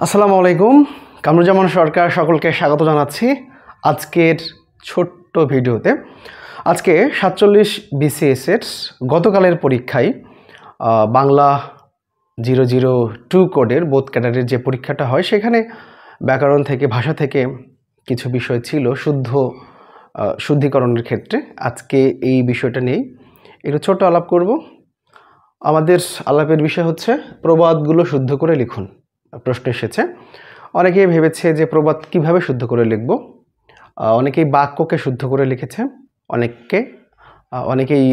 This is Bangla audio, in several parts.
আসসালামু আলাইকুম। কামরুজ্জামান সরকার সকলকে স্বাগত জানাচ্ছি আজকের ছোট্ট ভিডিওতে। আজকে 47 বিসিএসের গতকালের পরীক্ষায় বাংলা 002 কোডের বোথ ক্যাটাগরির যে পরীক্ষাটা হয় সেখানে ব্যাকরণ থেকে ভাষা থেকে কিছু বিষয় ছিল শুদ্ধিকরণের ক্ষেত্রে। আজকে এই বিষয়টা নিয়েই একটু ছোট আলাপ করব। আমাদের আলাপের বিষয় হচ্ছে প্রবাদগুলো শুদ্ধ করে লিখুন। প্রশ্ন এসেছে, অনেকেই ভেবেছে যে প্রবাদ কিভাবে শুদ্ধ করে লিখব। অনেকেই বাক্যকে শুদ্ধ করে লিখেছে, অনেকেই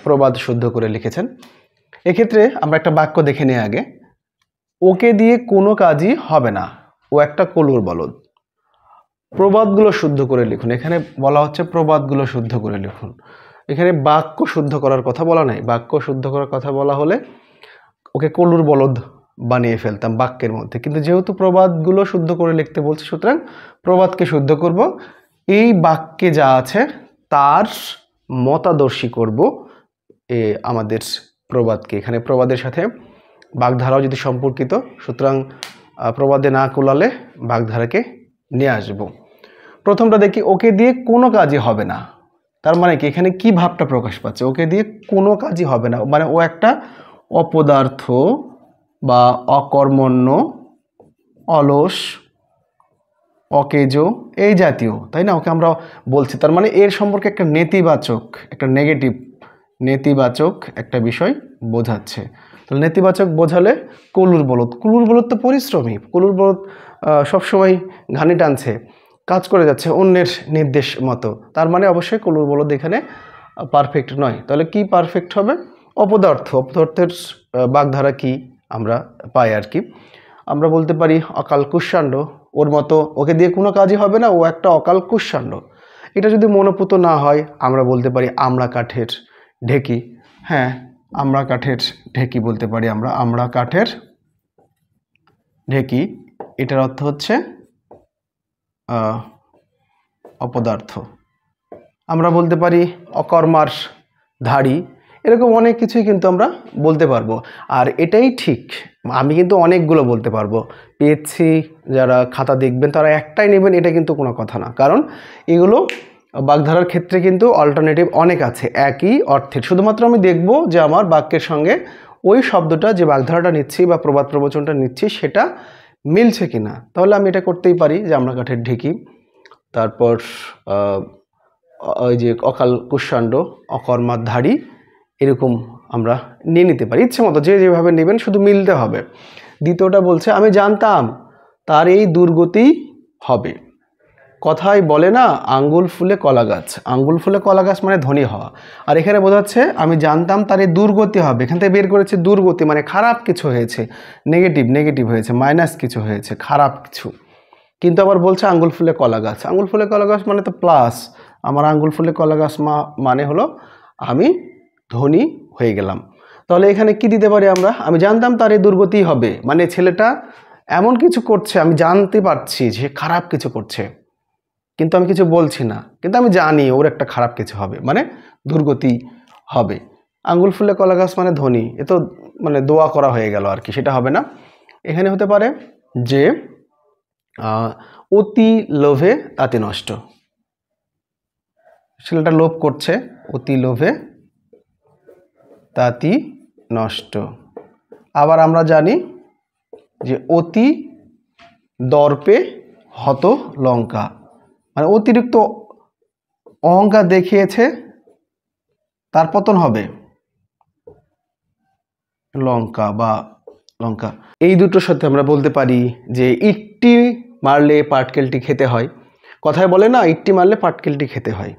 প্রবাদ শুদ্ধ করে লিখেছেন। এক্ষেত্রে আমরা একটা বাক্য দেখে নিই আগে। ওকে দিয়ে কোনো কাজই হবে না, ও একটা কলুর বলদ। প্রবাদগুলো শুদ্ধ করে লিখুন। এখানে বলা হচ্ছে প্রবাদগুলো শুদ্ধ করে লিখুন। এখানে বাক্য শুদ্ধ করার কথা বলা নাই। বাক্য শুদ্ধ করার কথা বলা হলে ওকে কলুর বলদ বানিয়ে ফেলতাম বাক্যের মধ্যে, কিন্তু যেহেতু প্রবাদগুলো শুদ্ধ করে লিখতে বলছে সুতরাং প্রবাদকে শুদ্ধ করব। এই বাক্যে যা আছে তার মতাদর্শী করব আমাদের প্রবাদকে। এখানে প্রবাদের সাথে বাগধারাও যদি সম্পর্কিত, সুতরাং প্রবাদে না কুলালে বাগধারাকে নিয়ে আসব। প্রথমটা দেখি, ওকে দিয়ে কোনো কাজই হবে না। তার মানে কি, এখানে কি ভাবটা প্রকাশ পাচ্ছে? ওকে দিয়ে কোনো কাজই হবে না মানে ও একটা অপদার্থ বা অকর্মণ্য, অলস, অকেজো এই জাতীয়, তাই না? ওকে আমরা বলছি, তার মানে এর সম্পর্কে একটা নেতিবাচক, একটা নেতিবাচক একটা বিষয় বোঝাচ্ছে। তাহলে নেতিবাচক বোঝালে কলুর বলদ। কলুর বলদ তো পরিশ্রমী। কলুর বলদ সবসময় ঘানি টানছে, কাজ করে যাচ্ছে অন্যের নির্দেশ মতো। তার মানে অবশ্যই কলুর বলদ এখানে পারফেক্ট নয়। তাহলে কি পারফেক্ট হবে? অপদার্থ। অপদার্থের বাগধারা কি আমরা পাই আর কি। আমরা বলতে পারি অকাল কুষ্মাণ্ড। ওর মতো ওকে দিয়ে কোনো কাজই হবে না, ও একটা অকাল কুষ্মাণ্ড। এটা যদি মনোপুত না হয় আমরা বলতে পারি আমড়া কাঠের ঢেকি। হ্যাঁ, আমড়া কাঠের ঢেকি বলতে পারি আমরা। আমড়া কাঠের ঢেকি, এটার অর্থ হচ্ছে অপদার্থ। আমরা বলতে পারি অকর্মার ধাড়ি। এরকম অনেক কিছুই কিন্তু আমরা বলতে পারবো। আর এটাই ঠিক, আমি কিন্তু অনেকগুলো বলতে পারবো। পিএসসি যারা খাতা দেখবেন তারা একটাই নেবেন এটা কিন্তু কোনো কথা না, কারণ এগুলো বাগধারার ক্ষেত্রে কিন্তু অল্টারনেটিভ অনেক আছে একই অর্থের। শুধুমাত্র আমি দেখব যে আমার বাক্যের সঙ্গে ওই শব্দটা, যে বাগধারাটা নিচ্ছি বা প্রবাদ প্রবচনটা নিচ্ছি সেটা মিলছে কিনা। তাহলে আমি এটা করতেই পারি যে আমরা কাঠের ঢেকি, তারপর ওই যে অকাল কুষ্মাণ্ড, অকর্মার ধাড়ি, এরকম আমরা নিয়ে নিতে পারি ইচ্ছে মতো, যে যেভাবে নেবেন শুধু মিলতে হবে। দ্বিতীয়টা বলছে, আমি জানতাম তার এই দুর্গতি হবে। কথায় বলে না আঙ্গুল ফুলে কলা গাছ। আঙ্গুল ফুলে কলা গাছ মানে ধনী হওয়া। আর এখানে বোঝাচ্ছে আমি জানতাম তার এই দুর্গতি হবে। এখান থেকে বের করেছে দুর্গতি মানে খারাপ কিছু হয়েছে, নেগেটিভ হয়েছে, মাইনাস কিছু হয়েছে, খারাপ কিছু। কিন্তু আবার বলছে আঙ্গুল ফুলে কলা গাছ। আঙ্গুল ফুলে কলা গাছ মানে তো প্লাস। আমার আঙ্গুল ফুলে কলা গাছ মানে হলো আমি ধনী হয়ে গেলাম। তাহলে এখানে কি দিতে পারি আমরা? আমি জানতাম তার এই দুর্গতি হবে মানে ছেলেটা এমন কিছু করছে, আমি জানতে পারছি যে খারাপ কিছু করছে, কিন্তু আমি কিছু বলছি না, কিন্তু আমি জানি ওর একটা খারাপ কিছু হবে মানে দুর্গতি হবে। আঙ্গুল ফুলে কলা গাছ মানে ধনী, এ তো মানে দোয়া করা হয়ে গেল আর কি, সেটা হবে না। এখানে হতে পারে যে অতি লোভে তাঁতি নষ্ট। ছেলেটা লোভ করছে, অতি লোভে তাঁতি নষ্ট। আবার আমরা জানি যে অতি দর্পে হত লঙ্কা, মানে অতিরিক্ত অহংকার দেখিয়েছে তার পতন হবে লঙ্কা। এই দুটোর সাথে আমরা বলতে পারি যে ইট্টি মারলে পাটকেলটি খেতে হয়। কথায় বলে না ইট্টি মারলে পাটকেলটি খেতে হয়।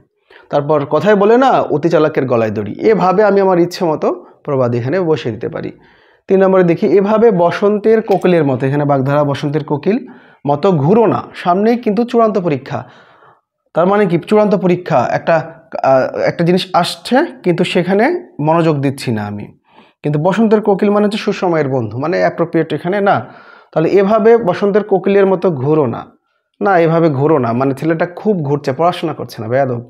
তারপর কথায় বলে না অতি চালাকের গলায় দড়ি। এভাবে আমি আমার ইচ্ছে মতো প্রবাদ এখানে বসিয়ে দিতে পারি। 3 নম্বরে দেখি, এভাবে বসন্তের কোকিলের মতো। এখানে বাগধারা বসন্তের কোকিল মতো ঘুরো না, সামনেই কিন্তু চূড়ান্ত পরীক্ষা। তার মানে কি, চূড়ান্ত পরীক্ষা, একটা জিনিস আসছে কিন্তু সেখানে মনোযোগ দিচ্ছি না আমি। কিন্তু বসন্তের কোকিল মানে হচ্ছে সুসময়ের বন্ধু, মানে অ্যাপ্রোপ্রিয়েট এখানে না। তাহলে এভাবে বসন্তের কোকিলের মতো ঘুরো না, এভাবে ঘুরো না মানে ছেলেটা খুব ঘুরছে, পড়াশোনা করছে না, বেয়াদব।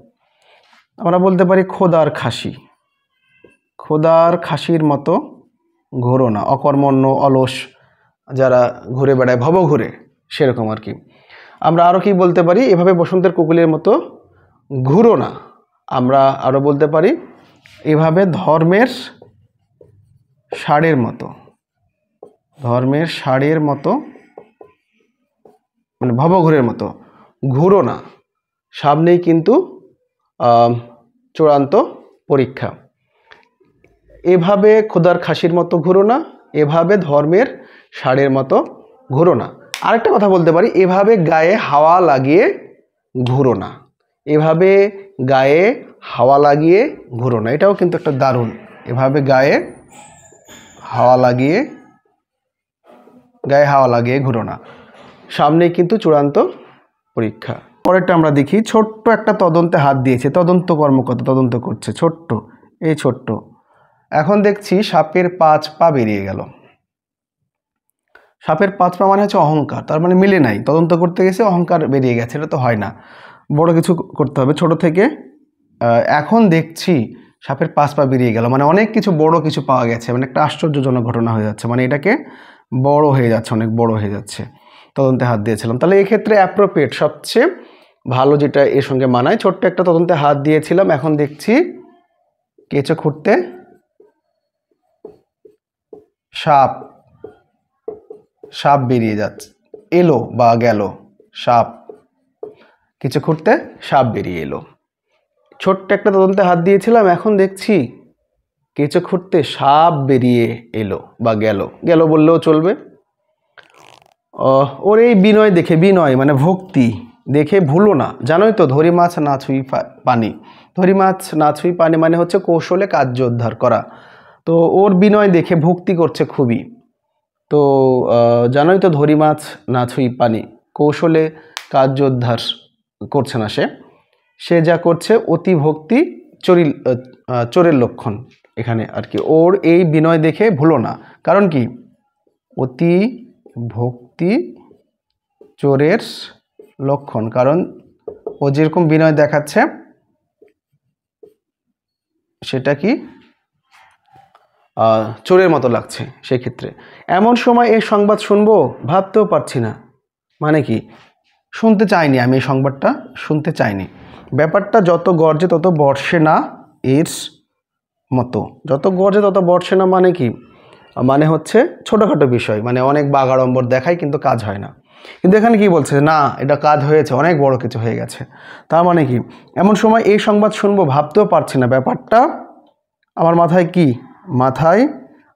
আমরা বলতে পারি খোদার খাসির মতো ঘোরো না, অকর্মণ্য, অলস, যারা ঘুরে বেড়ায় ভব ঘুরে, সেরকম আর কি। আমরা আরও কি বলতে পারি, এভাবে বসন্তের কোকিলের মতো ঘুরো না। আমরা আরও বলতে পারি এভাবে ধর্মের ষাঁড়ের মতো, ধর্মের ষাঁড়ের মতো মানে ভবঘুরের মতো ঘুরো না, সামনেই কিন্তু চূড়ান্ত পরীক্ষা। এভাবে খোদার খাসির মতো ঘুরো না, এভাবে ধর্মের ষাঁড়ের মতো ঘুরো না। আরেকটা কথা বলতে পারি, এভাবে গায়ে হাওয়া লাগিয়ে ঘুরো না, এভাবে গায়ে হাওয়া লাগিয়ে ঘুরো না। এটাও কিন্তু একটা দারুণ, এভাবে গায়ে হাওয়া লাগিয়ে ঘুরো না, সামনেই কিন্তু চূড়ান্ত পরীক্ষা। পরেরটা আমরা দেখি, ছোট্ট একটা তদন্তে হাত দিয়েছে, তদন্ত কর্মকর্তা তদন্ত করছে, ছোট্ট, এই ছোট্ট। এখন দেখছি সাপের 5 পা বেরিয়ে গেল। সাপের 5 পা মানে হচ্ছে অহংকার, তার মানে মিলে নাই, তদন্ত করতে গেছে অহংকার বেরিয়ে গেছে, এটা তো হয় না, বড় কিছু করতে হবে ছোট থেকে। এখন দেখছি সাপের 5 পা বেরিয়ে গেল, মানে অনেক কিছু বড় কিছু পাওয়া গেছে, মানে একটা আশ্চর্যজনক ঘটনা হয়ে যাচ্ছে, মানে এটাকে বড় হয়ে যাচ্ছে, অনেক বড় হয়ে যাচ্ছে। তদন্তে হাত দিয়েছিলাম, তাহলে এক্ষেত্রে অ্যাপ্রোপ্রিয়েট, সবচেয়ে ভালো যেটা এর সঙ্গে মানায়, ছোট্ট একটা তদন্তে হাত দিয়েছিলাম, এখন দেখছি কেঁচো খুঁড়তে সাপ বেরিয়ে যাচ্ছে, এলো বা গেল, সাপ, কেঁচো খুঁড়তে সাপ বেরিয়ে এলো। ছোট্ট একটা তদন্তে হাত দিয়েছিলাম, এখন দেখছি কেঁচো খুঁড়তে সাপ বেরিয়ে এলো বা গেল বললেও চলবে। ওর এই বিনয় দেখে, বিনয় মানে ভক্তি দেখে ভুলো না, জানোই তো ধরি মাছ না ছুঁই পানি, ধরি মাছ না ছুঁই পানি মানে হচ্ছে কৌশলে কার্য উদ্ধার করা। তো ওর বিনয় দেখে ভক্তি করছে খুবই, তো জানোই তো ধরি মাছ না ছুঁই পানি, কৌশলে কার্য উদ্ধার করছে না সে যা করছে অতি ভক্তি চোরের লক্ষণ এখানে আর কি। ওর এই বিনয় দেখে ভুলো না, কারণ কি অতি ভক্তি চোরের লক্ষণ, কারণ ও যেরকম বিনয় দেখাচ্ছে সেটা কি চোরের মতো লাগছে সেক্ষেত্রে। এমন সময় এই সংবাদ শুনবো ভাবতেও পারছি না, মানে কি শুনতে চাইনি, আমি এই সংবাদটা শুনতে চাইনি। ব্যাপারটা যত গর্জে তত বর্ষে না এর মতো, যত গর্জে তত বর্ষে না মানে কি, মানে হচ্ছে ছোটোখাটো বিষয়, মানে অনেক বাগাড়ম্বর দেখায় কিন্তু কাজ হয় না। কিন্তু এখানে কি বলছে, না এটা কাজ হয়েছে, অনেক বড় কিছু হয়ে গেছে। তার মানে কি, এমন সময় এই সংবাদ শুনবো ভাবতেও পারছি না, ব্যাপারটা আমার মাথায় কি, মাথায়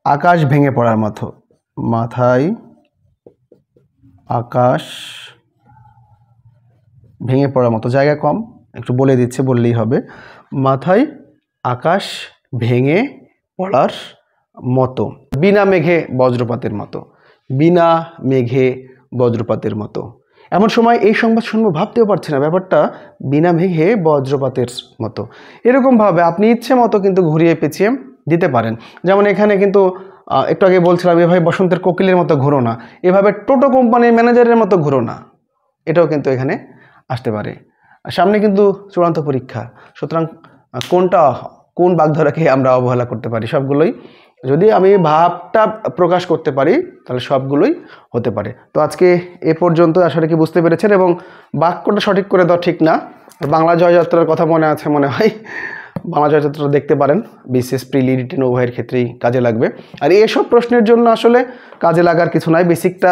আকাশ ভেঙে পড়ার মতো, মাথায় আকাশ ভেঙে পড়ার মতো, জায়গা কম, একটু বলে দিচ্ছে, বললেই হবে, মাথায় আকাশ ভেঙে পড়ার মতো, বিনা মেঘে বজ্রপাতের মতো, বিনা মেঘে বজ্রপাতের মতো। এমন সময় এই সংবাদ শুনবো ভাবতেও পারছি না, ব্যাপারটা বিনা মেঘে বজ্রপাতের মতো। এরকমভাবে আপনি ইচ্ছে মতো কিন্তু ঘুরিয়ে পেঁচিয়ে দিতে পারেন। যেমন এখানে কিন্তু একটু আগে বলছিলাম এভাবে বসন্তের কোকিলের মতো ঘুরো না, এভাবে টোটো কোম্পানির ম্যানেজারের মতো ঘুরো না, এটাও কিন্তু এখানে আসতে পারে। সামনে কিন্তু চূড়ান্ত পরীক্ষা, সুতরাং কোন বাগধারাকে আমরা অবহেলা করতে পারি, সবগুলোই যদি আমি ভাবটা প্রকাশ করতে পারি তাহলে সবগুলোই হতে পারে। তো আজকে এ পর্যন্ত, আশা রাখি বুঝতে পেরেছেন, এবং বাক্যটা সঠিক করে দেওয়া ঠিক না, বাংলা জয়যাত্রার কথা মনে আছে মনে হয়, বাংলা জয়যাত্রা দেখতে পারেন, বিশেষ প্রিলি রিটেন উভয়ের ক্ষেত্রেই কাজে লাগবে। আর এসব প্রশ্নের জন্য আসলে কাজে লাগার কিছু নাই, বেসিকটা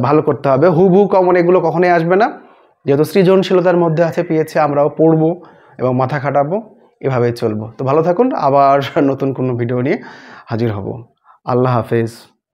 ভালো করতে হবে, হুবহু কমন এগুলো কখনোই আসবে না, যেহেতু সৃজনশীলতার মধ্যে আছে পেয়েছে, আমরাও পড়বো এবং মাথা খাটাবো, এভাবেই চলবো। তো ভালো থাকুন, আবার নতুন কোনো ভিডিও নিয়ে হাজির হব। আল্লাহ হাফেজ।